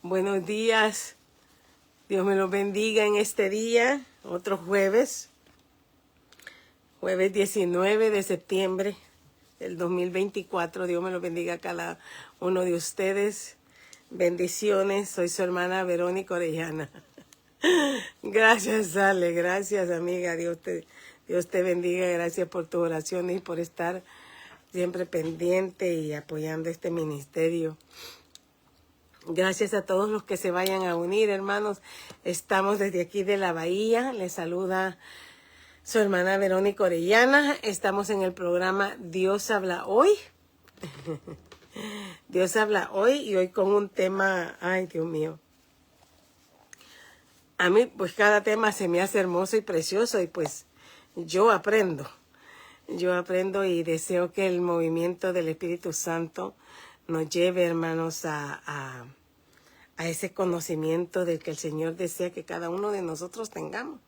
Buenos días. Dios me los bendiga en este día, otro jueves 19 de septiembre del 2024. Dios me los bendiga a cada uno de ustedes. Bendiciones. Soy su hermana Verónica Orellana. Gracias, Ale. Gracias, amiga. Dios te bendiga. Gracias por tus oraciones y por estar siempre pendiente y apoyando este ministerio. Gracias a todos los que se vayan a unir, hermanos. Estamos desde aquí de la Bahía. Les saluda su hermana Verónica Orellana. Estamos en el programa Dios habla hoy. Dios habla hoy y hoy con un tema, ay Dios mío. A mí pues cada tema se me hace hermoso y precioso y pues yo aprendo. Yo aprendo y deseo que el movimiento del Espíritu Santo nos lleve, hermanos, a ese conocimiento del que el Señor desea que cada uno de nosotros tengamos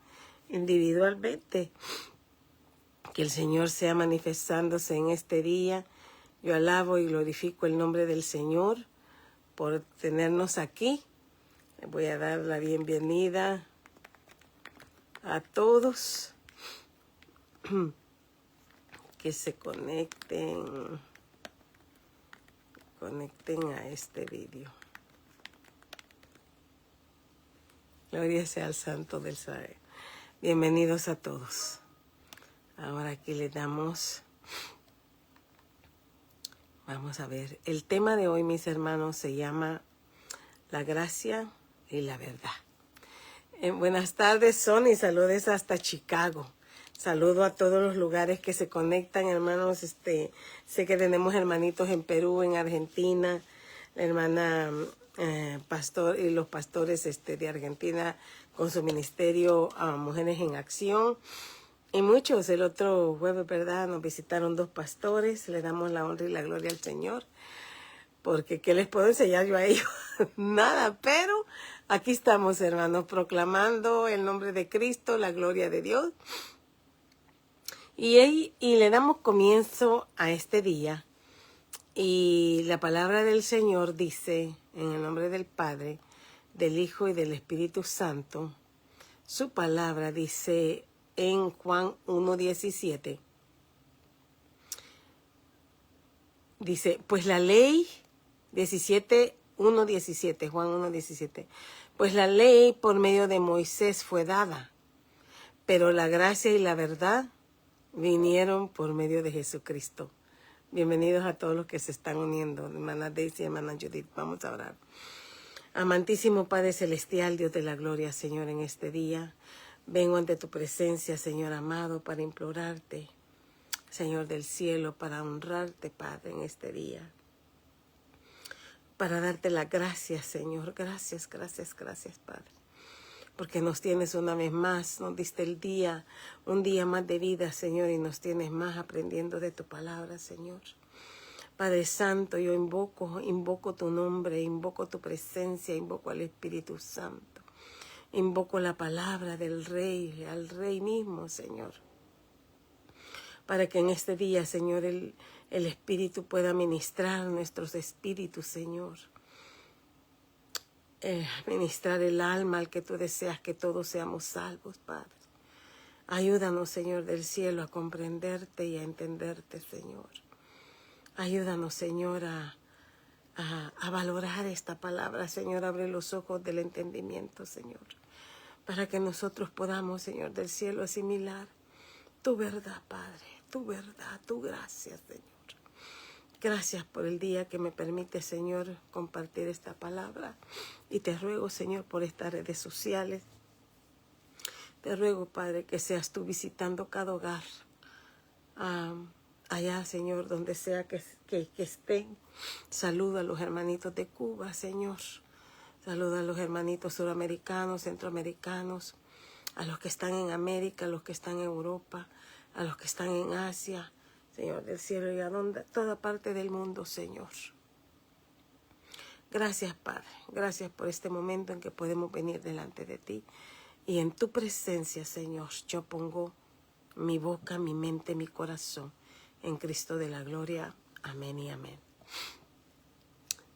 individualmente. Que el Señor sea manifestándose en este día. Yo alabo y glorifico el nombre del Señor por tenernos aquí. Les voy a dar la bienvenida a todos que se conecten a este vídeo. Gloria sea al Santo del Israel. Bienvenidos a todos. Ahora aquí le damos. Vamos a ver. El tema de hoy, mis hermanos, se llama la gracia y la verdad. Buenas tardes, Sony. Saludos hasta Chicago. Saludo a todos los lugares que se conectan, hermanos. Sé que tenemos hermanitos en Perú, en Argentina, la hermana pastor y los pastores de Argentina con su ministerio a Mujeres en Acción. Y muchos, el otro jueves, ¿verdad? Nos visitaron 2 pastores. Le damos la honra y la gloria al Señor. Porque ¿qué les puedo enseñar yo a ellos? Nada, pero aquí estamos, hermanos, proclamando el nombre de Cristo, la gloria de Dios. Y le damos comienzo a este día. Y la palabra del Señor dice, en el nombre del Padre, del Hijo y del Espíritu Santo, su palabra dice en Juan 1:17, dice, pues la ley, 1:17, Juan 1:17, pues la ley por medio de Moisés fue dada, pero la gracia y la verdad vinieron por medio de Jesucristo. Bienvenidos a todos los que se están uniendo, hermana Daisy, hermana Judith. Vamos a orar. Amantísimo Padre Celestial, Dios de la gloria, Señor, en este día vengo ante tu presencia, Señor amado, para implorarte, Señor del cielo, para honrarte, Padre, en este día. Para darte las gracias, Señor. Gracias, gracias, gracias, Padre. Porque nos tienes una vez más, nos diste el día, un día más de vida, Señor, y nos tienes más aprendiendo de tu palabra, Señor. Padre Santo, yo invoco tu nombre, invoco tu presencia, invoco al Espíritu Santo. Invoco la palabra del Rey, al Rey mismo, Señor. Para que en este día, Señor, el Espíritu pueda ministrar nuestros espíritus, Señor. Ministrar el alma al que tú deseas que todos seamos salvos, Padre. Ayúdanos, Señor del cielo, a comprenderte y a entenderte, Señor. Ayúdanos, Señor, a valorar esta palabra, Señor. Abre los ojos del entendimiento, Señor, para que nosotros podamos, Señor del cielo, asimilar tu verdad, Padre, tu verdad, tu gracia, Señor. Gracias por el día que me permite, Señor, compartir esta palabra. Y te ruego, Señor, por estas redes sociales. Te ruego, Padre, que seas tú visitando cada hogar. Allá, Señor, donde sea que estén. Saluda a los hermanitos de Cuba, Señor. Saluda a los hermanitos suramericanos, centroamericanos. A los que están en América, a los que están en Europa, a los que están en Asia. Señor del cielo, y a toda parte del mundo, Señor. Gracias, Padre. Gracias por este momento en que podemos venir delante de ti. Y en tu presencia, Señor, yo pongo mi boca, mi mente, mi corazón en Cristo de la gloria. Amén y amén.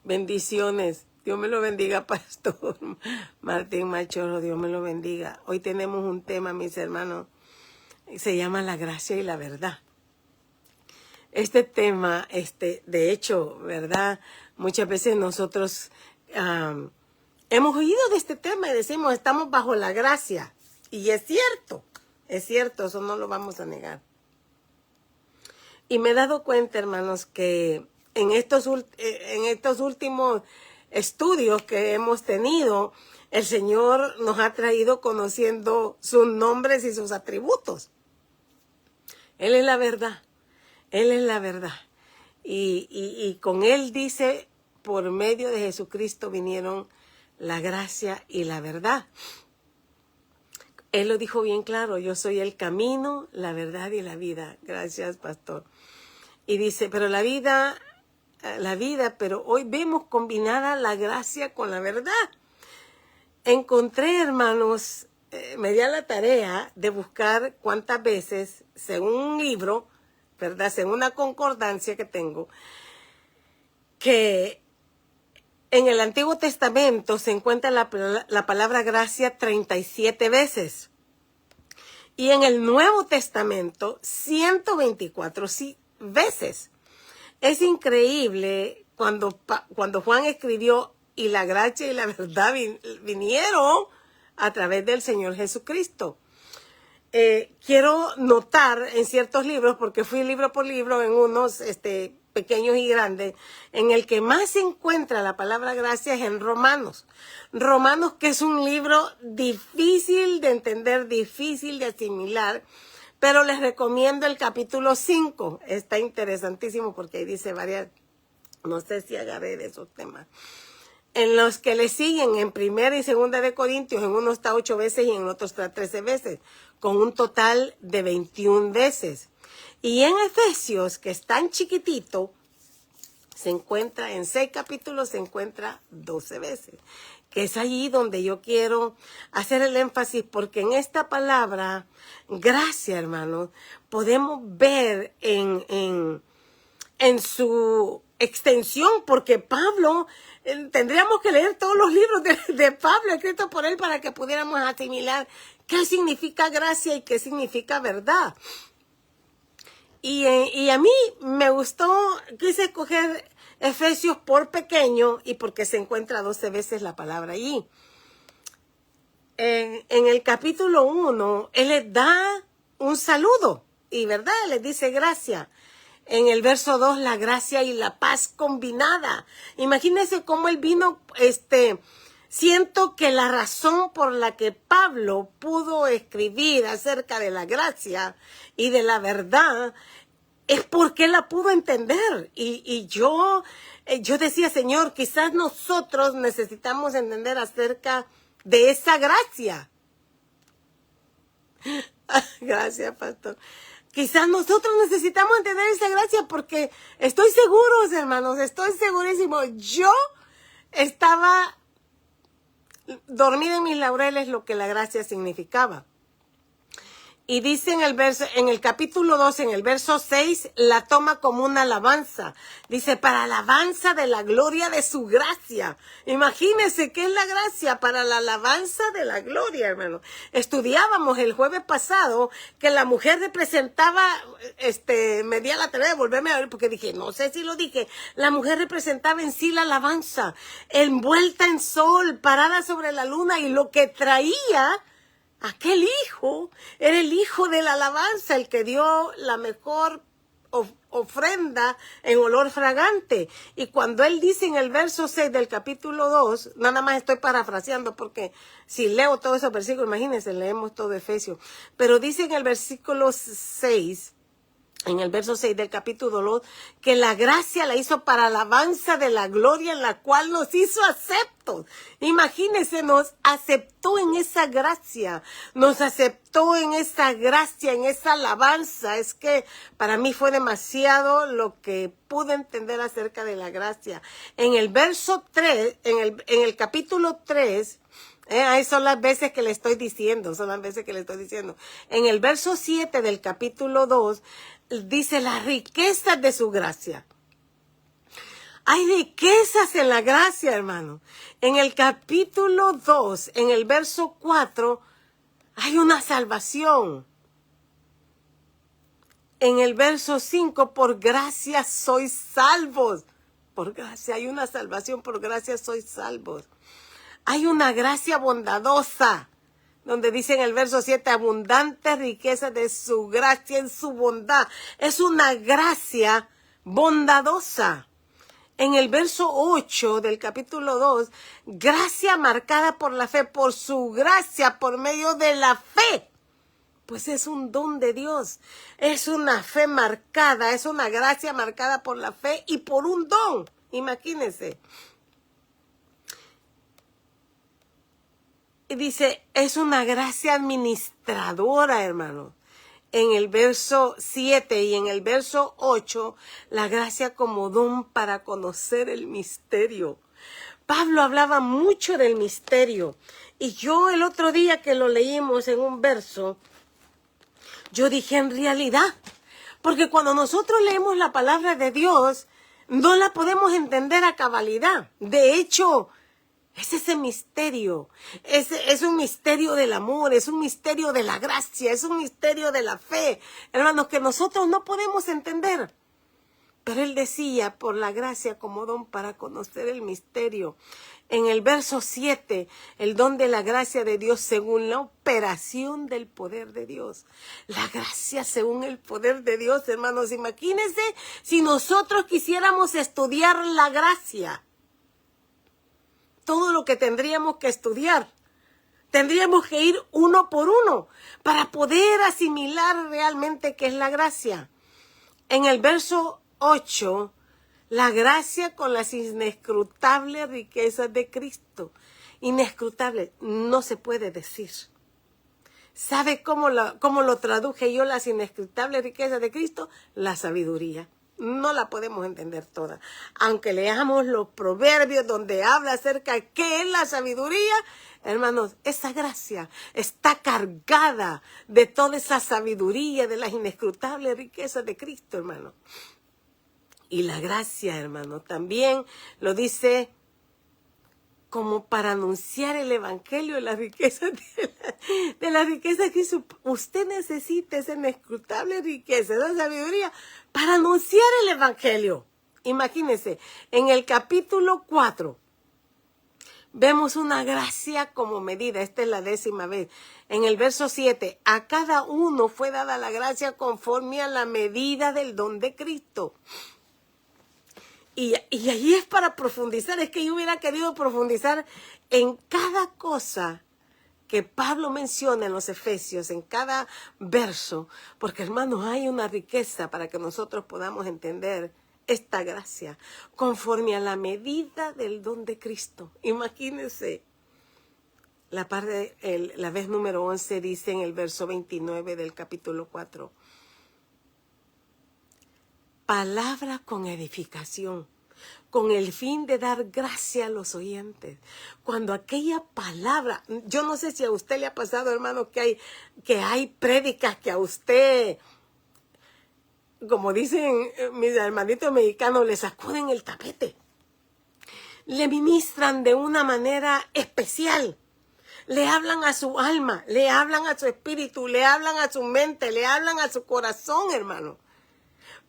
Bendiciones. Dios me lo bendiga, Pastor Martín Machorro, Dios me lo bendiga. Hoy tenemos un tema, mis hermanos, se llama la gracia y la verdad. Este tema, de hecho, ¿verdad? Muchas veces nosotros hemos oído de este tema y decimos, estamos bajo la gracia. Y es cierto, eso no lo vamos a negar. Y me he dado cuenta, hermanos, que en estos últimos estudios que hemos tenido, el Señor nos ha traído conociendo sus nombres y sus atributos. Él es la verdad. Él es la verdad. Y con Él dice, por medio de Jesucristo vinieron la gracia y la verdad. Él lo dijo bien claro, yo soy el camino, la verdad y la vida. Gracias, pastor. Y dice, pero la vida, pero hoy vemos combinada la gracia con la verdad. Encontré, hermanos, me di a la tarea de buscar cuántas veces, según un libro, ¿verdad? Según una concordancia que tengo, que en el Antiguo Testamento se encuentra la palabra gracia 37 veces. Y en el Nuevo Testamento, 124 veces. Es increíble cuando Juan escribió, y la gracia y la verdad vinieron a través del Señor Jesucristo. Quiero notar en ciertos libros, porque fui libro por libro, en unos pequeños y grandes, en el que más se encuentra la palabra gracia es en Romanos. Romanos, que es un libro difícil de entender, difícil de asimilar, pero les recomiendo el capítulo 5. Está interesantísimo porque ahí dice varias, no sé si agarré de esos temas. En los que le siguen en 1 y 2 de Corintios, en uno está 8 veces y en otro está 13 veces, con un total de 21 veces. Y en Efesios, que es tan chiquitito, se encuentra en 6 capítulos, se encuentra 12 veces. Que es allí donde yo quiero hacer el énfasis, porque en esta palabra, gracia, hermanos, podemos ver en su extensión, porque Pablo, tendríamos que leer todos los libros de Pablo escritos por él para que pudiéramos asimilar qué significa gracia y qué significa verdad. Y a mí me gustó, quise escoger Efesios por pequeño y porque se encuentra 12 veces la palabra allí. En el capítulo 1, él les da un saludo y, ¿verdad? Les dice gracia. En el verso 2, la gracia y la paz combinada. Imagínense cómo él vino, siento que la razón por la que Pablo pudo escribir acerca de la gracia y de la verdad es porque él la pudo entender. Y yo decía, Señor, quizás nosotros necesitamos entender acerca de esa gracia. Gracias, pastor. Quizás nosotros necesitamos entender esa gracia porque estoy seguros, hermanos, estoy segurísimo. Yo estaba dormida en mis laureles lo que la gracia significaba. Y dice en el capítulo 2, en el verso 6, la toma como una alabanza. Dice, para alabanza de la gloria de su gracia. Imagínense qué es la gracia para la alabanza de la gloria, hermano. Estudiábamos el jueves pasado que la mujer representaba, me di a la tarea de volverme a ver porque dije, no sé si lo dije, la mujer representaba en sí la alabanza, envuelta en sol, parada sobre la luna, y lo que traía aquel hijo era el hijo de la alabanza, el que dio la mejor ofrenda en olor fragante. Y cuando él dice en el verso 6 del capítulo 2, nada más estoy parafraseando porque si leo todos esos versículos, imagínense, leemos todo Efesios. Pero dice en el versículo 6, en el verso 6 del capítulo 2, que la gracia la hizo para alabanza de la gloria en la cual nos hizo aceptos. Imagínense, nos aceptó en esa gracia, nos aceptó en esa gracia, en esa alabanza. Es que para mí fue demasiado lo que pude entender acerca de la gracia. En el verso 3, en el capítulo 3, ahí son las veces que le estoy diciendo, En el verso 7 del capítulo 2, dice las riquezas de su gracia. Hay riquezas en la gracia, hermano. En el capítulo 2, en el verso 4, hay una salvación. En el verso 5, por gracia sois salvos. Por gracia, hay una salvación, por gracia sois salvos. Hay una gracia bondadosa, donde dice en el verso 7, abundante riqueza de su gracia en su bondad. Es una gracia bondadosa. En el verso 8 del capítulo 2, gracia marcada por la fe, por su gracia, por medio de la fe. Pues es un don de Dios, es una fe marcada, es una gracia marcada por la fe y por un don. Imagínense. Y dice, es una gracia administradora, hermano. En el verso 7 y en el verso 8, la gracia como don para conocer el misterio. Pablo hablaba mucho del misterio. Y yo el otro día que lo leímos en un verso, yo dije en realidad, porque cuando nosotros leemos la palabra de Dios, no la podemos entender a cabalidad. De hecho, es ese misterio, es un misterio del amor, es un misterio de la gracia, es un misterio de la fe, hermanos, que nosotros no podemos entender. Pero él decía, por la gracia como don para conocer el misterio. En el verso 7, el don de la gracia de Dios según la operación del poder de Dios. La gracia según el poder de Dios, hermanos. Imagínense si nosotros quisiéramos estudiar la gracia. Todo lo que tendríamos que estudiar. Tendríamos que ir uno por uno para poder asimilar realmente qué es la gracia. En el verso 8, la gracia con las inescrutables riquezas de Cristo. Inescrutable, no se puede decir. ¿Sabe cómo lo traduje yo, las inescrutables riquezas de Cristo? La sabiduría. No la podemos entender toda. Aunque leamos los proverbios donde habla acerca de qué es la sabiduría, hermanos, esa gracia está cargada de toda esa sabiduría, de las inescrutables riquezas de Cristo, hermano. Y la gracia, hermano, también lo dice como para anunciar el evangelio de la riqueza de la riqueza que usted necesita esa inescrutable riqueza, esa sabiduría para anunciar el evangelio. Imagínense, en el capítulo 4 vemos una gracia como medida. Esta es la 10ª vez. En el verso 7, a cada uno fue dada la gracia conforme a la medida del don de Cristo. Y ahí es para profundizar. Es que yo hubiera querido profundizar en cada cosa que Pablo menciona en los Efesios, en cada verso. Porque, hermanos, hay una riqueza para que nosotros podamos entender esta gracia conforme a la medida del don de Cristo. Imagínense. La vez número 11 dice en el verso 29 del capítulo 4. Palabra con edificación, con el fin de dar gracia a los oyentes. Cuando aquella palabra, yo no sé si a usted le ha pasado, hermano, que hay prédicas que a usted, como dicen mis hermanitos mexicanos, le sacuden el tapete. Le ministran de una manera especial. Le hablan a su alma, le hablan a su espíritu, le hablan a su mente, le hablan a su corazón, hermano.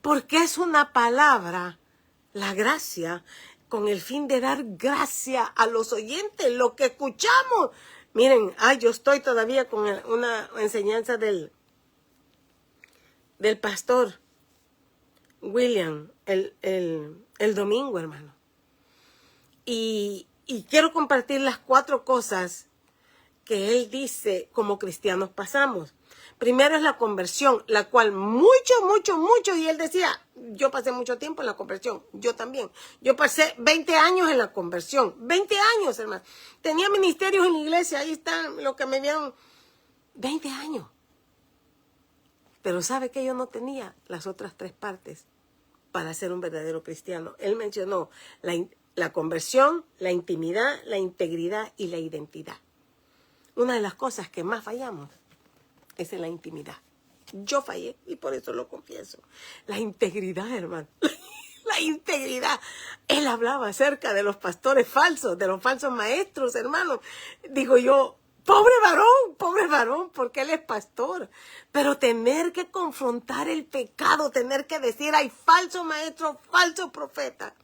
Porque es una palabra, la gracia, con el fin de dar gracia a los oyentes, lo que escuchamos. Miren, yo estoy todavía con una enseñanza del pastor William el domingo, hermano. Y quiero compartir las 4 cosas que él dice como cristianos pasamos. Primero es la conversión, la cual mucho, y él decía, yo pasé mucho tiempo en la conversión, yo también. Yo pasé 20 años en la conversión, 20 años, hermano. Tenía ministerios en la iglesia, ahí están lo que me vieron, 20 años. Pero ¿sabe que yo no tenía las otras 3 partes para ser un verdadero cristiano? Él mencionó la conversión, la intimidad, la integridad y la identidad. Una de las cosas que más fallamos es en la intimidad. Yo fallé y por eso lo confieso. La integridad, hermano. La integridad. Él hablaba acerca de los pastores falsos, de los falsos maestros, hermanos. Digo yo, pobre varón, porque él es pastor. Pero tener que confrontar el pecado, tener que decir, hay falso maestro, falso profeta.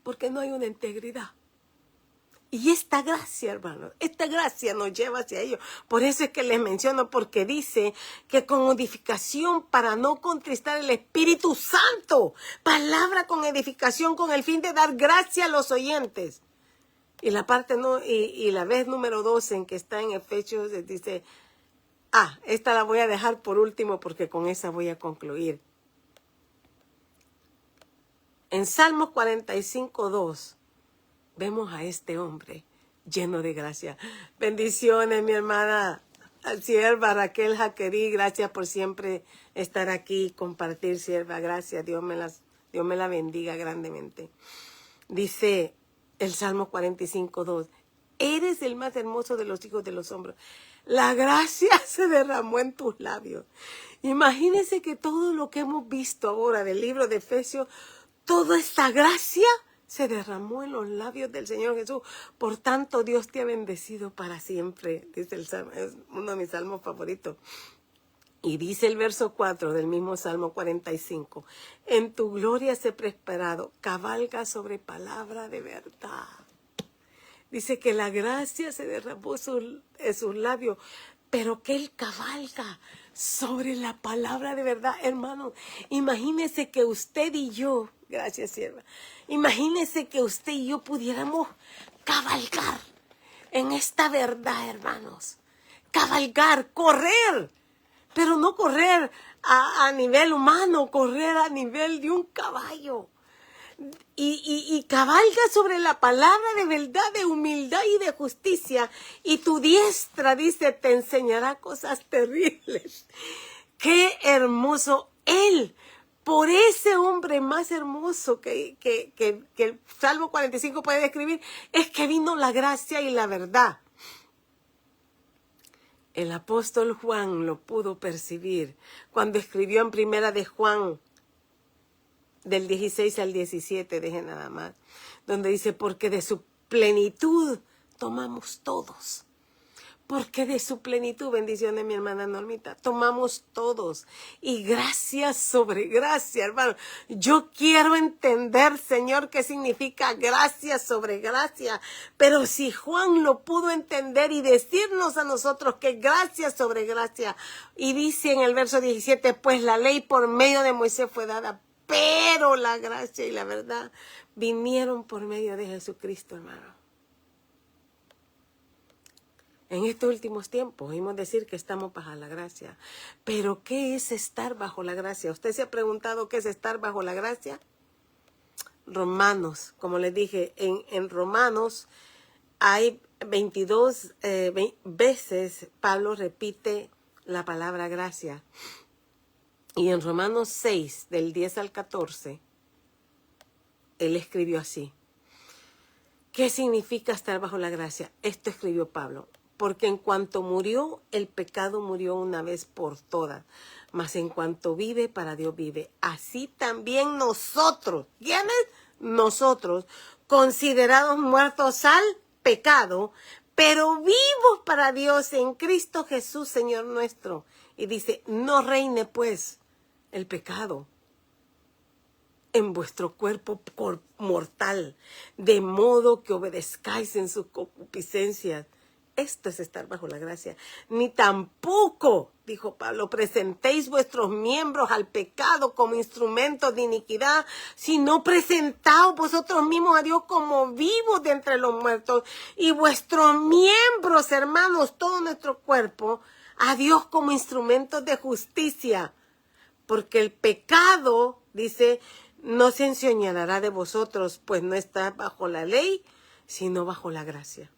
Porque no hay una integridad. Y esta gracia, hermanos, esta gracia nos lleva hacia ello. Por eso es que les menciono, porque dice que con edificación para no contristar el Espíritu Santo. Palabra con edificación con el fin de dar gracia a los oyentes. Y la parte no, y la vez número 12 en que está en Efesios dice, esta la voy a dejar por último porque con esa voy a concluir. En Salmos 45:2 vemos a este hombre lleno de gracia. Bendiciones, mi hermana sierva Raquel Jaquerí. Gracias por siempre estar aquí, compartir, sierva. Gracias, Dios me la bendiga grandemente. Dice el Salmo 45:2, eres el más hermoso de los hijos de los hombres. La gracia se derramó en tus labios. Imagínense que todo lo que hemos visto ahora del libro de Efesios, toda esta gracia se derramó en los labios del Señor Jesús. Por tanto, Dios te ha bendecido para siempre. Dice el Salmo, es uno de mis salmos favoritos. Y dice el verso 4 del mismo Salmo 45. En tu gloria se prosperado, cabalga sobre palabra de verdad. Dice que la gracia se derramó en sus labios, pero que él cabalga sobre la palabra de verdad, hermano. Imagínese que usted y yo, gracias sierva, imagínese que usted y yo pudiéramos cabalgar en esta verdad, hermanos. Cabalgar, correr, pero no correr a nivel humano, correr a nivel de un caballo. Y cabalga sobre la palabra de verdad, de humildad y de justicia. Y tu diestra, dice, te enseñará cosas terribles. Qué hermoso él. Por ese hombre más hermoso que el Salmo 45 puede describir, es que vino la gracia y la verdad. El apóstol Juan lo pudo percibir cuando escribió en Primera de Juan, del 16 al 17, deje nada más, donde dice, porque de su plenitud tomamos todos. Porque de su plenitud, bendición de mi hermana Normita, tomamos todos. Y gracia sobre gracia, hermano. Yo quiero entender, Señor, qué significa gracia sobre gracia. Pero si Juan lo pudo entender y decirnos a nosotros que gracia sobre gracia. Y dice en el verso 17, pues la ley por medio de Moisés fue dada, pero la gracia y la verdad vinieron por medio de Jesucristo, hermano. En estos últimos tiempos oímos decir que estamos bajo la gracia. Pero ¿qué es estar bajo la gracia? ¿Usted se ha preguntado qué es estar bajo la gracia? Romanos, como les dije, en Romanos hay 22 veces Pablo repite la palabra gracia. Y en Romanos 6, del 10 al 14, él escribió así. ¿Qué significa estar bajo la gracia? Esto escribió Pablo. Porque en cuanto murió, el pecado murió una vez por todas. Mas en cuanto vive, para Dios vive. Así también nosotros, ¿quiénes? Nosotros, considerados muertos al pecado, pero vivos para Dios en Cristo Jesús, Señor nuestro. Y dice, no reine pues el pecado en vuestro cuerpo mortal, de modo que obedezcáis en sus concupiscencias. Esto es estar bajo la gracia. Ni tampoco, dijo Pablo, presentéis vuestros miembros al pecado como instrumentos de iniquidad, sino presentaos vosotros mismos a Dios como vivos de entre los muertos, y vuestros miembros, hermanos, todo nuestro cuerpo, a Dios como instrumentos de justicia. Porque el pecado, dice, no se enseñoreará de vosotros, pues no está bajo la ley, sino bajo la gracia.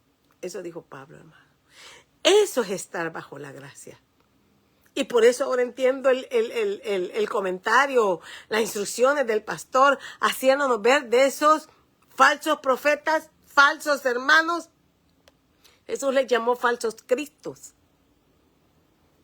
Eso dijo Pablo, hermano. Eso es estar bajo la gracia. Y por eso ahora entiendo el comentario, las instrucciones del pastor, haciéndonos ver de esos falsos profetas, falsos hermanos. Jesús les llamó falsos cristos.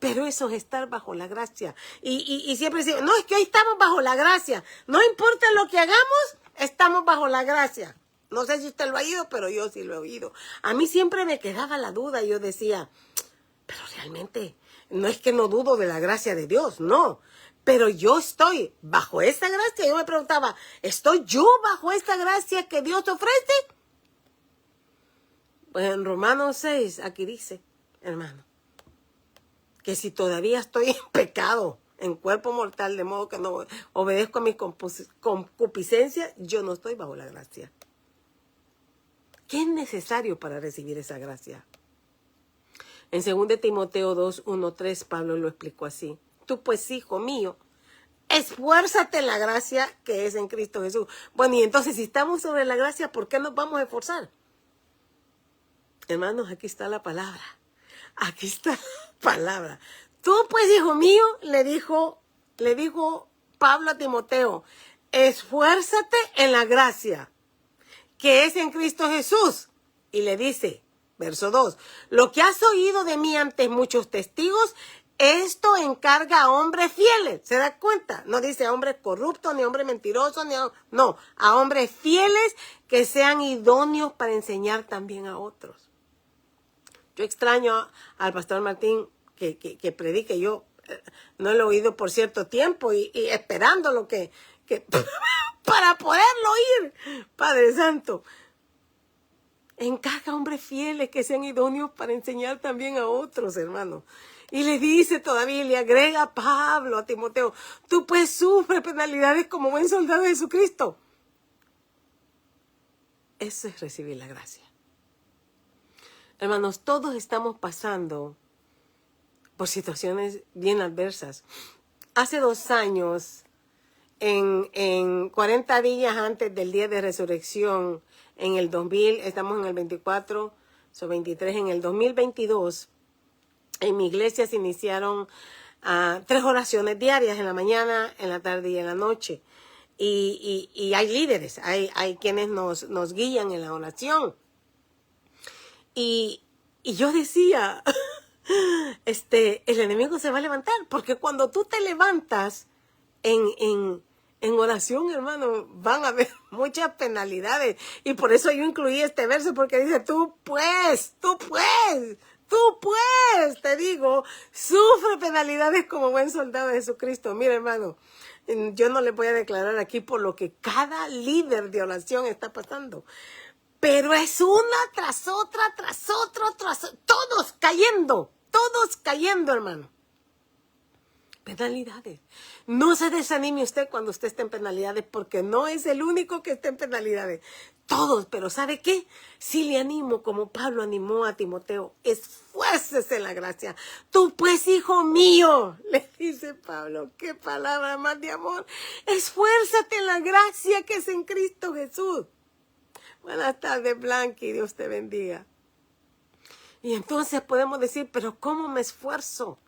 Pero eso es estar bajo la gracia. Y siempre decimos, no, es que hoy estamos bajo la gracia. No importa lo que hagamos, estamos bajo la gracia. No sé si usted lo ha oído, pero yo sí lo he oído. A mí siempre me quedaba la duda. Yo decía, pero realmente, no es que no dudo de la gracia de Dios, no. Pero yo estoy bajo esa gracia. Yo me preguntaba, ¿estoy yo bajo esta gracia que Dios ofrece? Pues en Romanos 6, aquí dice, hermano, que si todavía estoy en pecado, en cuerpo mortal, de modo que no obedezco a mi concupiscencia, yo no estoy bajo la gracia. ¿Qué es necesario para recibir esa gracia? En 2 Timoteo 2, 1, 3, Pablo lo explicó así. Tú pues, hijo mío, esfuérzate en la gracia que es en Cristo Jesús. Bueno, y entonces si estamos sobre la gracia, ¿por qué nos vamos a esforzar? Hermanos, aquí está la palabra. Aquí está la palabra. Tú pues, hijo mío, le dijo Pablo a Timoteo, esfuérzate en la gracia que es en Cristo Jesús. Y le dice, verso 2, lo que has oído de mí ante muchos testigos, esto encarga a hombres fieles. ¿Se da cuenta? No dice a hombres corruptos, ni a hombres mentirosos, no, a hombres fieles que sean idóneos para enseñar también a otros. Yo extraño al pastor Martín que predique. Yo no lo he oído por cierto tiempo y esperando lo que para poderlo oír. Padre Santo, encarga a hombres fieles que sean idóneos para enseñar también a otros, hermanos. Y le dice todavía, le agrega Pablo a Timoteo, tú pues sufres penalidades como buen soldado de Jesucristo. Eso es recibir la gracia. Hermanos, todos estamos pasando por situaciones bien adversas. Hace 2 años, en 40 días antes del día de resurrección, en el 2000, estamos en el 24, son 23, en el 2022, en mi iglesia se iniciaron 3 oraciones diarias, en la mañana, en la tarde y en la noche. Y hay líderes, hay quienes nos guían en la oración. Y yo decía, el enemigo se va a levantar, porque cuando tú te levantas en oración, hermano, van a haber muchas penalidades. Y por eso yo incluí este verso, porque dice, tú puedes, te digo, sufre penalidades como buen soldado de Jesucristo. Mira, hermano, yo no le voy a declarar aquí por lo que cada líder de oración está pasando. Pero es una tras otra, todos cayendo, hermano. Penalidades. No se desanime usted cuando usted esté en penalidades, porque no es el único que está en penalidades. Todos, pero ¿sabe qué? Sí le animo, como Pablo animó a Timoteo, esfuércese en la gracia. Tú pues, hijo mío, le dice Pablo, qué palabra más de amor. Esfuérzate en la gracia que es en Cristo Jesús. Buenas tardes, Blanqui, Dios te bendiga. Y entonces podemos decir, pero ¿cómo me esfuerzo?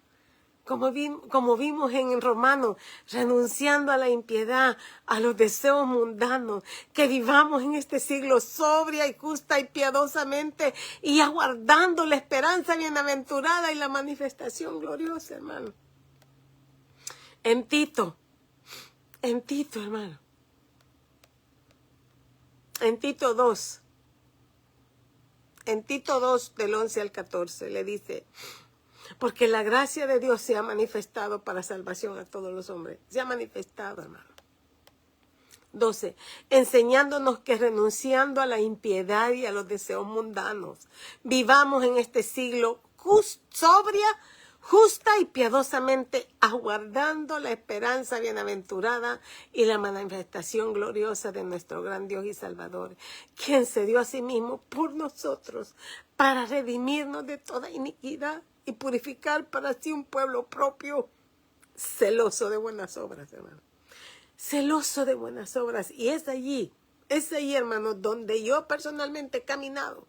Como vimos en Romanos, renunciando a la impiedad, a los deseos mundanos, que vivamos en este siglo sobria y justa y piadosamente y aguardando la esperanza bienaventurada y la manifestación gloriosa, hermano. En Tito, hermano. En Tito 2, del 11 al 14, le dice, porque la gracia de Dios se ha manifestado para salvación a todos los hombres. Se ha manifestado, hermano. 12, enseñándonos que renunciando a la impiedad y a los deseos mundanos, vivamos en este siglo sobria, justa y piadosamente, aguardando la esperanza bienaventurada y la manifestación gloriosa de nuestro gran Dios y Salvador, quien se dio a sí mismo por nosotros para redimirnos de toda iniquidad y purificar para sí un pueblo propio, celoso de buenas obras, hermano. Celoso de buenas obras. Y es allí, hermano, donde yo personalmente he caminado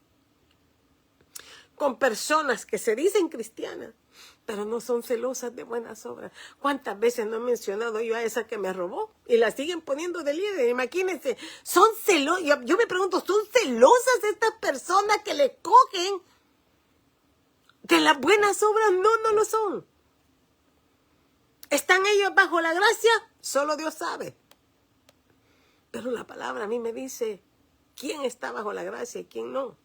con personas que se dicen cristianas, pero no son celosas de buenas obras. ¿Cuántas veces no he mencionado yo a esa que me robó? Y la siguen poniendo de líder. Imagínense, son celosas. Yo me pregunto, ¿son celosas estas personas que le cogen de las buenas obras? No lo son. ¿Están ellos bajo la gracia? Solo Dios sabe. Pero la palabra a mí me dice quién está bajo la gracia y quién no.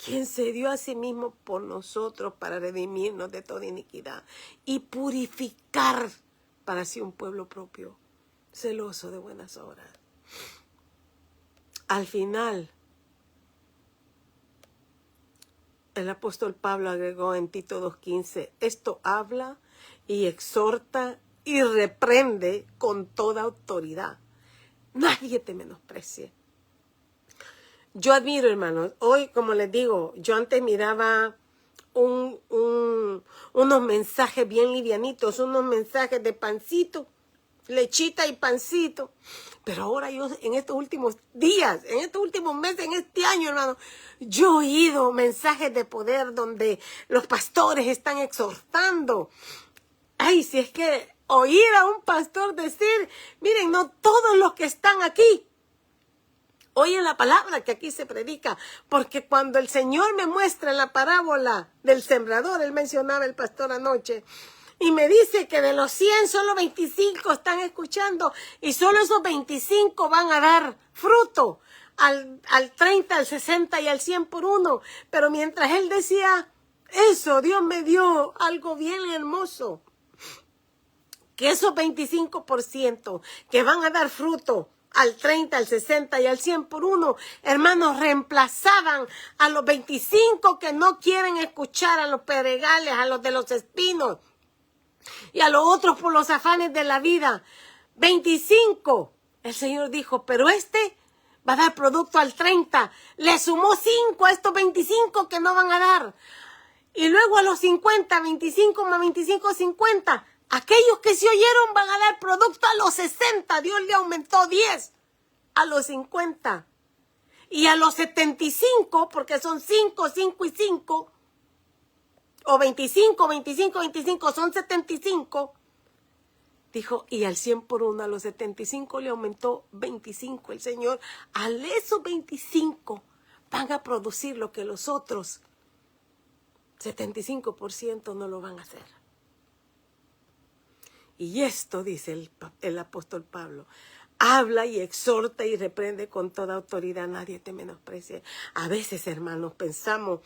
Quien se dio a sí mismo por nosotros para redimirnos de toda iniquidad y purificar para sí un pueblo propio, celoso de buenas obras. Al final, el apóstol Pablo agregó en Tito 2:15, esto habla y exhorta y reprende con toda autoridad. Nadie te menosprecie. Yo admiro, hermanos, hoy, como les digo, yo antes miraba unos mensajes bien livianitos, unos mensajes de pancito, lechita y pancito. Pero ahora yo, en estos últimos días, en estos últimos meses, en este año, hermano, yo he oído mensajes de poder donde los pastores están exhortando. Ay, si es que oír a un pastor decir, miren, no todos los que están aquí oyen la palabra que aquí se predica, porque cuando el Señor me muestra la parábola del sembrador, él mencionaba el pastor anoche, y me dice que de los 100 solo 25 están escuchando y solo esos 25 van a dar fruto al 30, al 60 y al 100 por uno. Pero mientras él decía eso, Dios me dio algo bien hermoso, que esos 25% que van a dar fruto al 30, al 60 y al 100 por uno, hermanos, reemplazaban a los 25 que no quieren escuchar, a los pedregales, a los de los espinos y a los otros por los afanes de la vida. 25, el Señor dijo, pero este va a dar producto al 30. Le sumó 5 a estos 25 que no van a dar. Y luego a los 50, 25 más 25, 50. Aquellos que se oyeron van a dar producto a los 60. Dios le aumentó 10 a los 50. Y a los 75, porque son 5, 5 y 5, o 25, 25, 25, son 75. Dijo, y al 100 por uno, a los 75 le aumentó 25. El Señor, a esos 25 van a producir lo que los otros 75% no lo van a hacer. Y esto, dice el apóstol Pablo, habla y exhorta y reprende con toda autoridad, nadie te menosprecie. A veces, hermanos, pensamos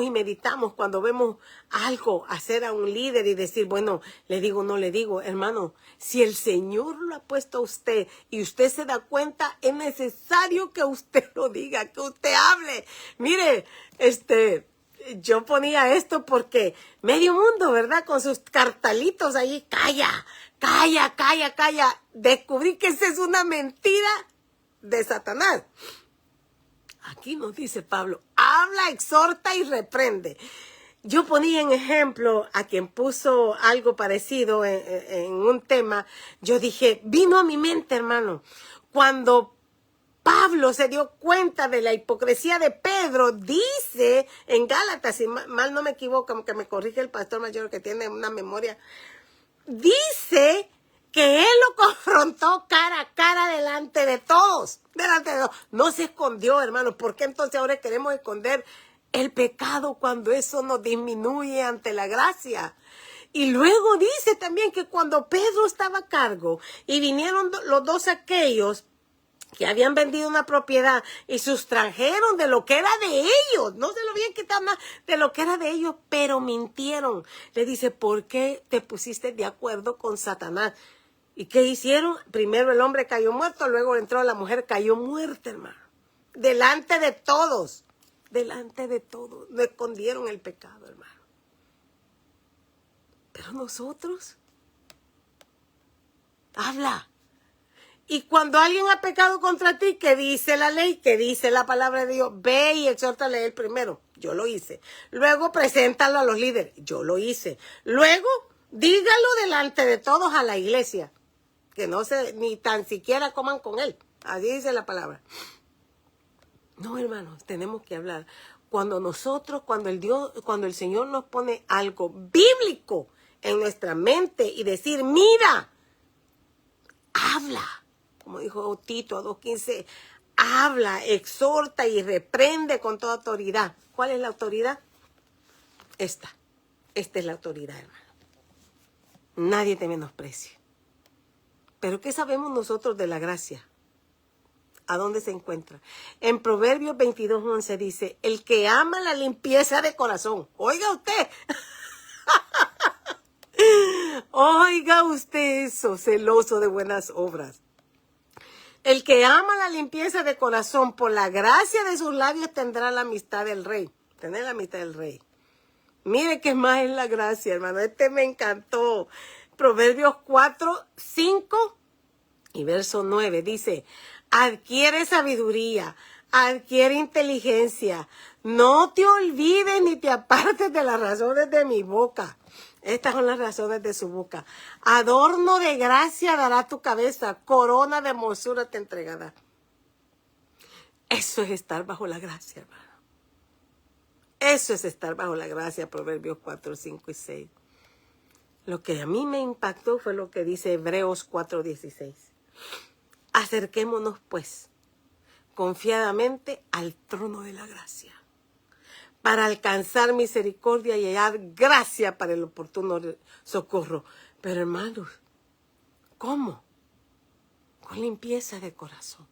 y meditamos cuando vemos algo hacer a un líder y decir, bueno, le digo, no le digo. Hermano, si el Señor lo ha puesto a usted y usted se da cuenta, es necesario que usted lo diga, que usted hable. Mire, yo ponía esto porque medio mundo, ¿verdad? Con sus cartalitos ahí, calla, calla, calla, calla. Descubrí que esa es una mentira de Satanás. Aquí nos dice Pablo, habla, exhorta y reprende. Yo ponía en ejemplo a quien puso algo parecido en un tema. Yo dije, vino a mi mente, hermano, cuando Pablo se dio cuenta de la hipocresía de Pedro, dice en Gálatas, si mal no me equivoco, aunque me corrige el pastor mayor que tiene una memoria, dice que él lo confrontó cara a cara delante de todos, No se escondió, hermano. ¿Por qué entonces ahora queremos esconder el pecado cuando eso nos disminuye ante la gracia? Y luego dice también que cuando Pedro estaba a cargo y vinieron los dos aquellos que habían vendido una propiedad y sustrajeron de lo que era de ellos, no se lo habían quitado más de lo que era de ellos, pero mintieron. Le dice, ¿por qué te pusiste de acuerdo con Satanás? ¿Y qué hicieron? Primero el hombre cayó muerto, luego entró la mujer, cayó muerta, hermano. Delante de todos, no escondieron el pecado, hermano. Pero nosotros, habla. Y cuando alguien ha pecado contra ti, ¿qué dice la ley? ¿Qué dice la palabra de Dios? Ve y exhórtale a él primero. Yo lo hice. Luego preséntalo a los líderes. Yo lo hice. Luego dígalo delante de todos a la iglesia. Que no se ni tan siquiera coman con él. Así dice la palabra. No, hermanos, tenemos que hablar. Cuando el Señor nos pone algo bíblico en nuestra mente y decir, mira, habla. Como dijo Tito 2:15, habla, exhorta y reprende con toda autoridad. ¿Cuál es la autoridad? Esta es la autoridad, hermano. Nadie te menosprecia. Pero ¿qué sabemos nosotros de la gracia? ¿A dónde se encuentra? En Proverbios 22:11 dice, el que ama la limpieza de corazón. Oiga usted. Oiga usted eso, celoso de buenas obras. El que ama la limpieza de corazón, por la gracia de sus labios tendrá la amistad del rey. Tener la amistad del rey. Mire qué más es la gracia, hermano. Este me encantó. Proverbios 4:5 y verso 9 dice, adquiere sabiduría, adquiere inteligencia. No te olvides ni te apartes de las razones de mi boca. Estas son las razones de su boca. Adorno de gracia dará tu cabeza, corona de hermosura te entregará. Eso es estar bajo la gracia, hermano. Eso es estar bajo la gracia, Proverbios 4, 5 y 6. Lo que a mí me impactó fue lo que dice Hebreos 4:16. Acerquémonos, pues, confiadamente al trono de la gracia, para alcanzar misericordia y hallar gracia para el oportuno socorro. Pero hermanos, ¿cómo? Con limpieza de corazón.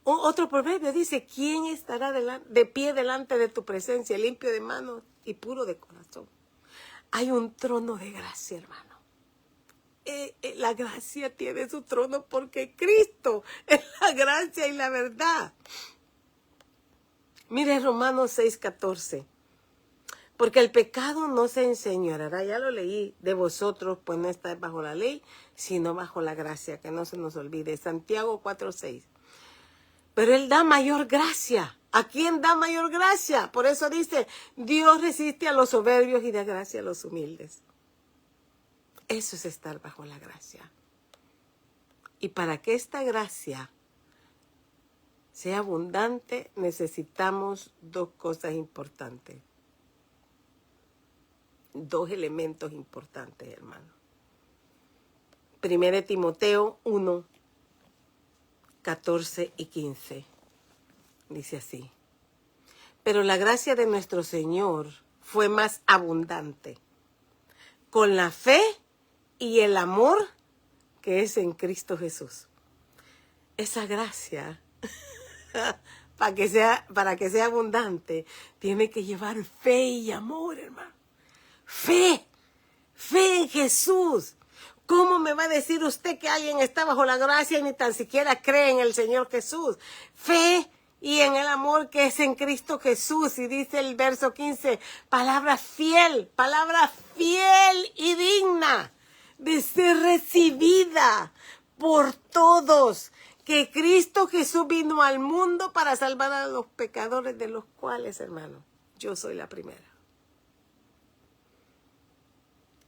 Otro proverbio dice, ¿quién estará de pie delante de tu presencia, limpio de manos y puro de corazón? Hay un trono de gracia, hermano. La gracia tiene su trono porque Cristo es la gracia y la verdad. Mire Romanos 6:14. Porque el pecado no se enseñoreará, ya lo leí, de vosotros, pues no estáis bajo la ley, sino bajo la gracia, que no se nos olvide. Santiago 4:6. Pero Él da mayor gracia. ¿A quién da mayor gracia? Por eso dice, Dios resiste a los soberbios y da gracia a los humildes. Eso es estar bajo la gracia. Y para que esta gracia sea abundante, necesitamos dos cosas importantes. Dos elementos importantes, hermano. 1 Timoteo 1, 14 y 15. Dice así. Pero la gracia de nuestro Señor fue más abundante con la fe y el amor que es en Cristo Jesús. Esa gracia, para que sea abundante, tiene que llevar fe y amor, hermano. Fe en Jesús. ¿Cómo me va a decir usted que alguien está bajo la gracia y ni tan siquiera cree en el Señor Jesús? Fe y en el amor que es en Cristo Jesús. Y dice el verso 15, palabra fiel y digna de ser recibida por todos, que Cristo Jesús vino al mundo para salvar a los pecadores, de los cuales, hermano, yo soy la primera.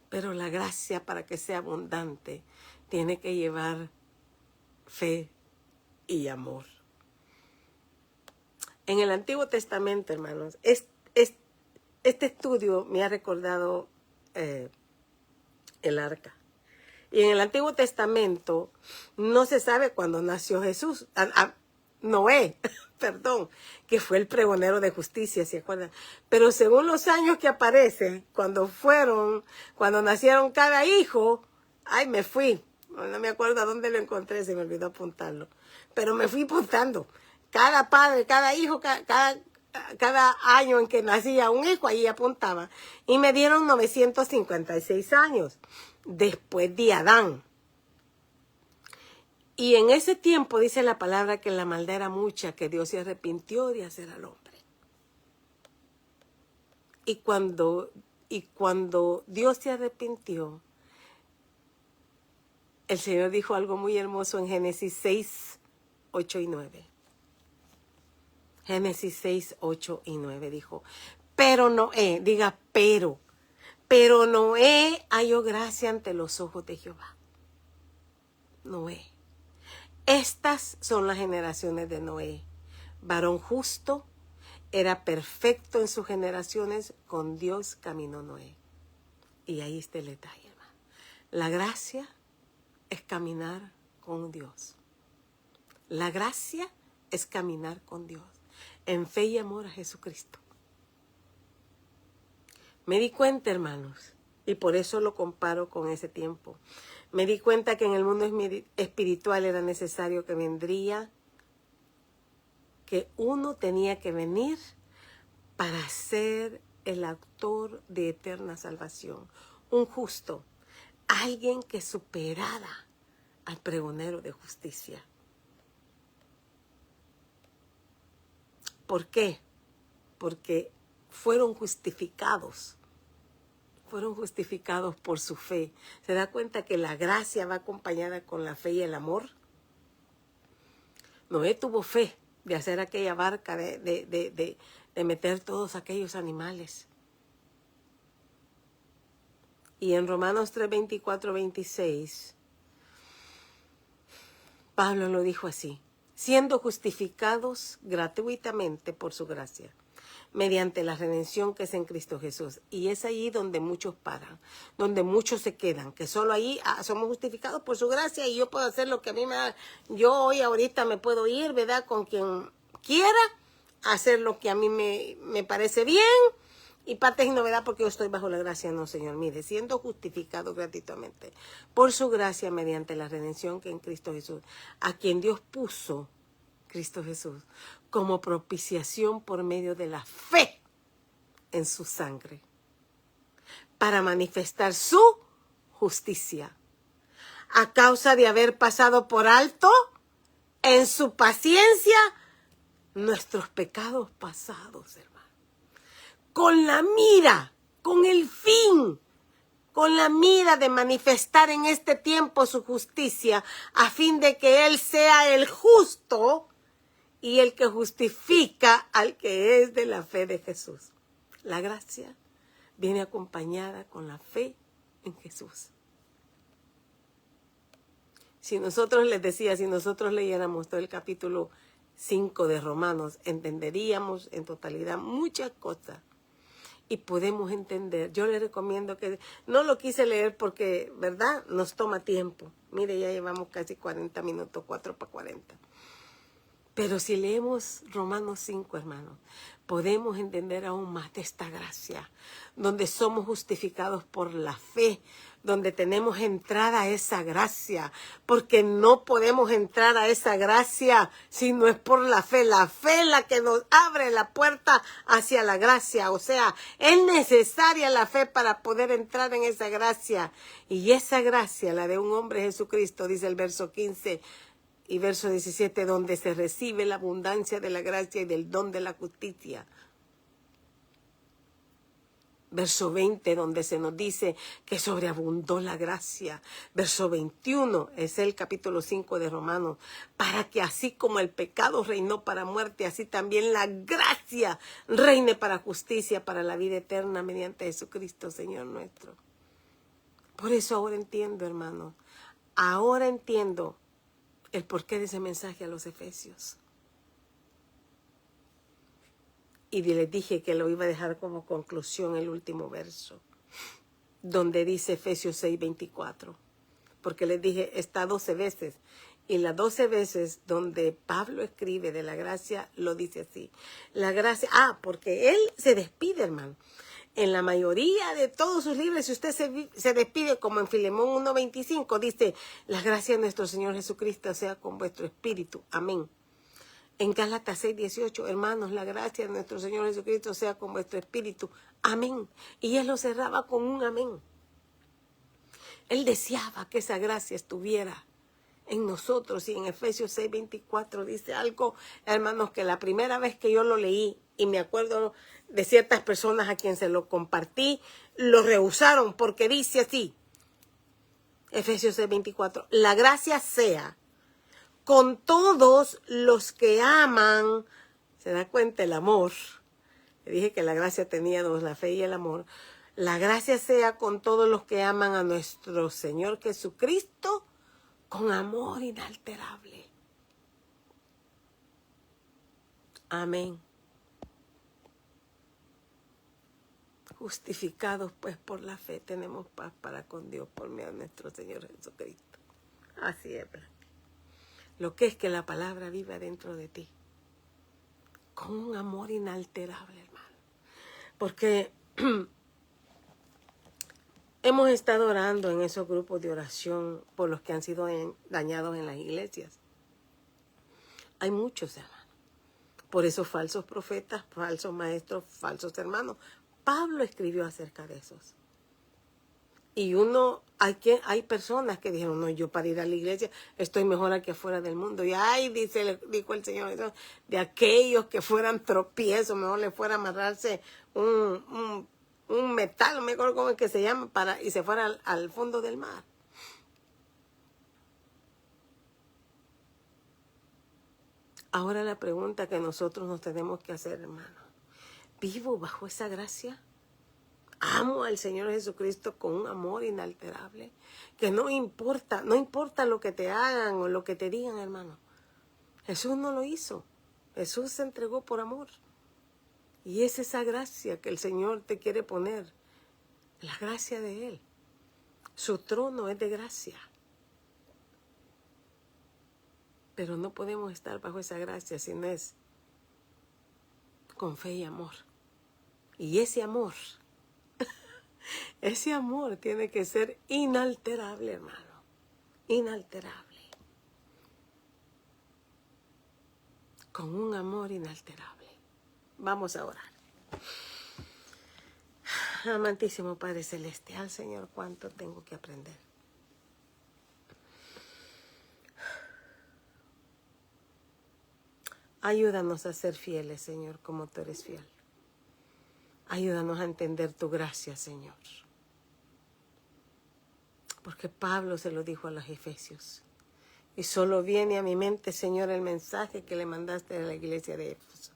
Pero la gracia, para que sea abundante, tiene que llevar fe y amor. En el Antiguo Testamento, hermanos, este estudio me ha recordado el arca. Y en el Antiguo Testamento no se sabe cuándo nació Jesús. Noé, perdón, que fue el pregonero de justicia, ¿se acuerdan? Pero según los años que aparecen, cuando nacieron cada hijo, me fui. No me acuerdo a dónde lo encontré, se me olvidó apuntarlo. Pero me fui apuntando. Cada padre, cada hijo, cada año en que nacía un hijo, ahí apuntaba. Y me dieron 956 años después de Adán. Y en ese tiempo dice la palabra que la maldad era mucha, que Dios se arrepintió de hacer al hombre. Y cuando Dios se arrepintió, el Señor dijo algo muy hermoso en Génesis 6, 8 y 9. Génesis 6, 8 y 9 dijo, pero Noé, diga pero Noé halló gracia ante los ojos de Jehová. Noé. Estas son las generaciones de Noé. Varón justo, era perfecto en sus generaciones, con Dios caminó Noé. Y ahí está el detalle, hermano. La gracia es caminar con Dios. La gracia es caminar con Dios, en fe y amor a Jesucristo. Me di cuenta, hermanos, y por eso lo comparo con ese tiempo. Me di cuenta que en el mundo espiritual era necesario que uno tenía que venir para ser el autor de eterna salvación. Un justo, alguien que superara al pregonero de justicia. ¿Por qué? Porque fueron justificados por su fe. ¿Se da cuenta que la gracia va acompañada con la fe y el amor? Noé tuvo fe de hacer aquella barca, de meter todos aquellos animales. Y en Romanos 3, 24, 26, Pablo lo dijo así: siendo justificados gratuitamente por su gracia, mediante la redención que es en Cristo Jesús. Y es ahí donde muchos paran, donde muchos se quedan, que solo ahí somos justificados por su gracia y yo puedo hacer lo que a mí me da. Yo hoy ahorita me puedo ir, ¿verdad?, con quien quiera, hacer lo que a mí me parece bien, y parte y novedad porque yo estoy bajo la gracia. No, Señor, mire, siendo justificado gratuitamente por su gracia mediante la redención que en Cristo Jesús, a quien Dios puso, Cristo Jesús, como propiciación por medio de la fe en su sangre, para manifestar su justicia, a causa de haber pasado por alto en su paciencia nuestros pecados pasados, hermano. Con la mira, con el fin, con la mira de manifestar en este tiempo su justicia, a fin de que Él sea el justo y el que justifica al que es de la fe de Jesús. La gracia viene acompañada con la fe en Jesús. Si nosotros leyéramos todo el capítulo 5 de Romanos, entenderíamos en totalidad muchas cosas. Y podemos entender. Yo le recomiendo que... No lo quise leer porque, ¿verdad?, nos toma tiempo. Mire, ya llevamos casi 40 minutos, 4 para 40. Pero si leemos Romanos 5, hermanos, podemos entender aún más de esta gracia, donde somos justificados por la fe, donde tenemos entrada a esa gracia, porque no podemos entrar a esa gracia si no es por la fe. La fe es la que nos abre la puerta hacia la gracia. O sea, es necesaria la fe para poder entrar en esa gracia. Y esa gracia, la de un hombre Jesucristo, dice el verso 15 y verso 17, donde se recibe la abundancia de la gracia y del don de la justicia. Verso 20, donde se nos dice que sobreabundó la gracia. Verso 21, es el capítulo 5 de Romanos. Para que así como el pecado reinó para muerte, así también la gracia reine para justicia, para la vida eterna, mediante Jesucristo, Señor nuestro. Por eso ahora entiendo, hermanos. Ahora entiendo el porqué de ese mensaje a los Efesios. Y les dije que lo iba a dejar como conclusión el último verso, donde dice Efesios 6, 24. Porque les dije, está 12 veces. Y las 12 veces donde Pablo escribe de la gracia, lo dice así. La gracia, porque él se despide, hermano. En la mayoría de todos sus libros, si usted se despide, como en Filemón 1:25, dice, la gracia de nuestro Señor Jesucristo sea con vuestro espíritu. Amén. En Gálatas 6:18, hermanos, la gracia de nuestro Señor Jesucristo sea con vuestro espíritu. Amén. Y él lo cerraba con un amén. Él deseaba que esa gracia estuviera en nosotros. Y en Efesios 6:24 dice algo, hermanos, que la primera vez que yo lo leí, y me acuerdo de ciertas personas a quien se lo compartí, lo rehusaron porque dice así, Efesios 6:24, la gracia sea con todos los que aman. ¿Se da cuenta? El amor. Le dije que la gracia tenía dos, la fe y el amor. La gracia sea con todos los que aman a nuestro Señor Jesucristo con amor inalterable. Amén. Justificados pues por la fe, tenemos paz para con Dios por medio de nuestro Señor Jesucristo. Así es. Lo que es que la palabra viva dentro de ti, con un amor inalterable, hermano. Porque Hemos estado orando en esos grupos de oración por los que han sido dañados en las iglesias. Hay muchos, hermanos. Por eso falsos profetas, falsos maestros, falsos hermanos. Pablo escribió acerca de esos. Y hay personas que dijeron, no, yo para ir a la iglesia estoy mejor aquí afuera del mundo. Y dijo el Señor, de aquellos que fueran tropiezos, mejor le fuera a amarrarse un metal, no me acuerdo cómo es que se llama, y se fuera al fondo del mar. Ahora la pregunta que nosotros nos tenemos que hacer, hermano, ¿vivo bajo esa gracia? Amo al Señor Jesucristo con un amor inalterable, que no importa lo que te hagan o lo que te digan, hermano. Jesús no lo hizo. Jesús se entregó por amor. Y es esa gracia que el Señor te quiere poner, la gracia de Él. Su trono es de gracia. Pero no podemos estar bajo esa gracia si no es con fe y amor. Y ese amor tiene que ser inalterable, hermano. Inalterable. Con un amor inalterable. Vamos a orar. Amantísimo Padre Celestial, Señor, cuánto tengo que aprender. Ayúdanos a ser fieles, Señor, como tú eres fiel. Ayúdanos a entender tu gracia, Señor. Porque Pablo se lo dijo a los efesios. Y solo viene a mi mente, Señor, el mensaje que le mandaste a la iglesia de Éfeso.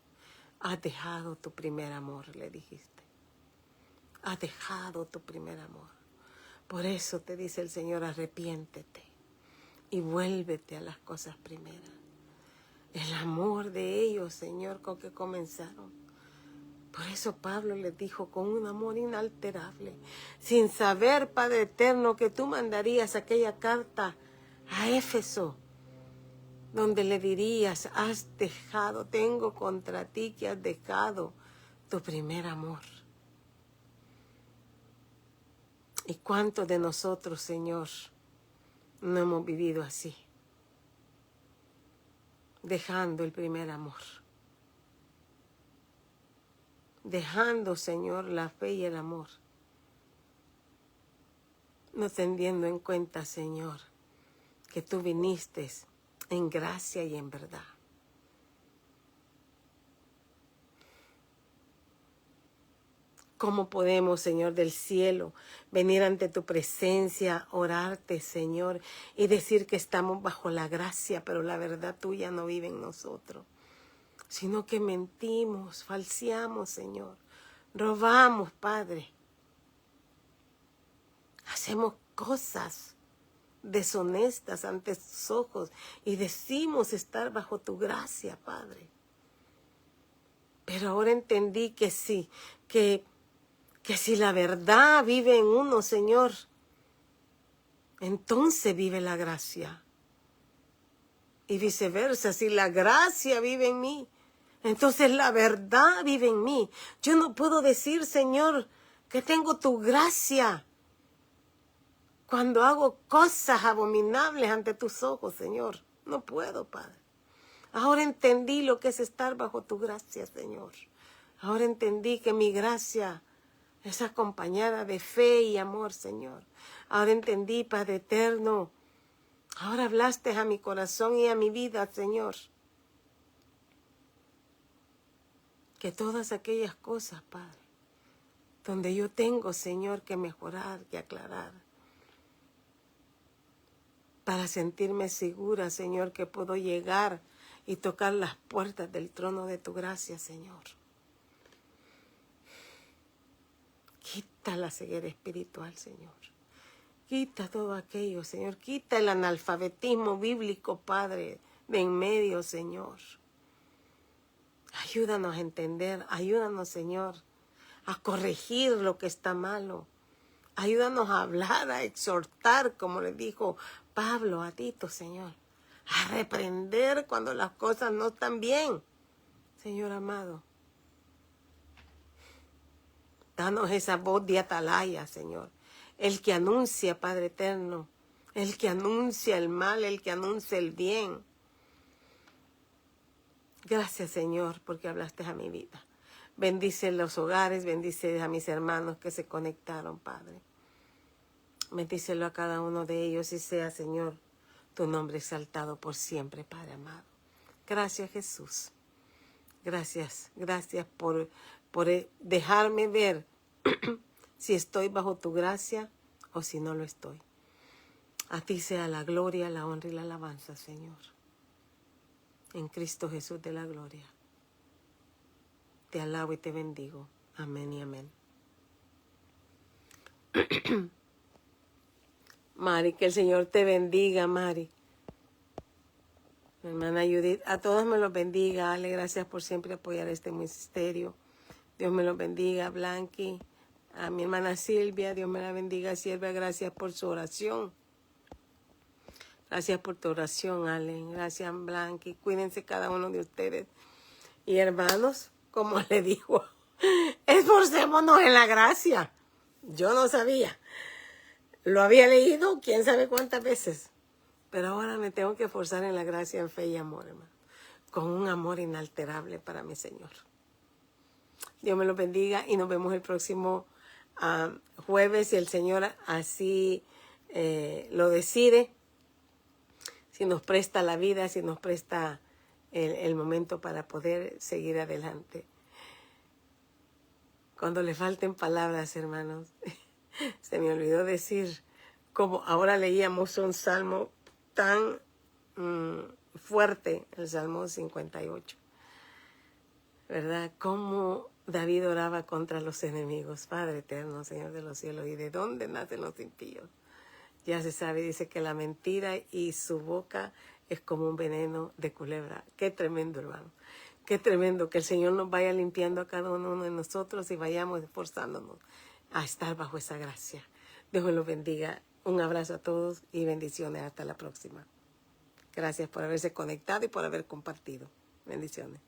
Has dejado tu primer amor, le dijiste. Has dejado tu primer amor. Por eso te dice el Señor, arrepiéntete y vuélvete a las cosas primeras. El amor de ellos, Señor, con que comenzaron. Por eso Pablo les dijo con un amor inalterable, sin saber, Padre eterno, que tú mandarías aquella carta a Éfeso, donde le dirías, tengo contra ti que has dejado tu primer amor. ¿Y cuántos de nosotros, Señor, no hemos vivido así? Dejando el primer amor. Dejando, Señor, la fe y el amor. No teniendo en cuenta, Señor, que tú viniste en gracia y en verdad. ¿Cómo podemos, Señor del cielo, venir ante tu presencia, orarte, Señor, y decir que estamos bajo la gracia, pero la verdad tuya no vive en nosotros? Sino que mentimos, falseamos, Señor, robamos, Padre. Hacemos cosas deshonestas ante tus ojos y decimos estar bajo tu gracia, Padre. Pero ahora entendí que sí, que si la verdad vive en uno, Señor, entonces vive la gracia. Y viceversa, si la gracia vive en mí, entonces la verdad vive en mí. Yo no puedo decir, Señor, que tengo tu gracia cuando hago cosas abominables ante tus ojos, Señor. No puedo, Padre. Ahora entendí lo que es estar bajo tu gracia, Señor. Ahora entendí que mi gracia es acompañada de fe y amor, Señor. Ahora entendí, Padre eterno. Ahora hablaste a mi corazón y a mi vida, Señor. Que todas aquellas cosas, Padre, donde yo tengo, Señor, que mejorar, que aclarar, para sentirme segura, Señor, que puedo llegar y tocar las puertas del trono de tu gracia, Señor. Quita la ceguera espiritual, Señor. Quita todo aquello, Señor. Quita el analfabetismo bíblico, Padre, de en medio, Señor. Ayúdanos a entender, ayúdanos, Señor, a corregir lo que está malo. Ayúdanos a hablar, a exhortar, como le dijo Pablo a Tito, Señor. A reprender cuando las cosas no están bien, Señor amado. Danos esa voz de atalaya, Señor. el que anuncia, Padre eterno, el que anuncia el mal, el que anuncia el bien. Gracias, Señor, porque hablaste a mi vida. Bendice los hogares, bendice a mis hermanos que se conectaron, Padre. Bendícelo a cada uno de ellos y sea, Señor, tu nombre exaltado por siempre, Padre amado. Gracias, Jesús. Gracias por dejarme ver si estoy bajo tu gracia o si no lo estoy. A ti sea la gloria, la honra y la alabanza, Señor. En Cristo Jesús de la gloria. Te alabo y te bendigo. Amén y amén. Mari, que el Señor te bendiga, Mari. Mi hermana Judith, a todos me los bendiga. Ale, gracias por siempre apoyar este ministerio. Dios me los bendiga, Blanqui. A mi hermana Silvia, Dios me la bendiga, sierva. Gracias por su oración. Gracias por tu oración, Ale. Gracias, Blanqui. Cuídense cada uno de ustedes. Y hermanos, como le digo, esforcémonos en la gracia. Yo no sabía. Lo había leído quién sabe cuántas veces. Pero ahora me tengo que esforzar en la gracia, en fe y amor, hermano. Con un amor inalterable para mi Señor. Dios me los bendiga y nos vemos el próximo jueves, si el Señor así lo decide. Si nos presta la vida, si nos presta el momento para poder seguir adelante. Cuando le falten palabras, hermanos, se me olvidó decir, como ahora leíamos un salmo tan fuerte, el Salmo 58, ¿verdad? Cómo David oraba contra los enemigos. Padre eterno, Señor de los cielos, ¿y de dónde nacen los impíos? Ya se sabe, dice que la mentira y su boca es como un veneno de culebra. Qué tremendo, hermano. Qué tremendo que el Señor nos vaya limpiando a cada uno de nosotros y vayamos esforzándonos a estar bajo esa gracia. Dios me los bendiga. Un abrazo a todos y bendiciones. Hasta la próxima. Gracias por haberse conectado y por haber compartido. Bendiciones.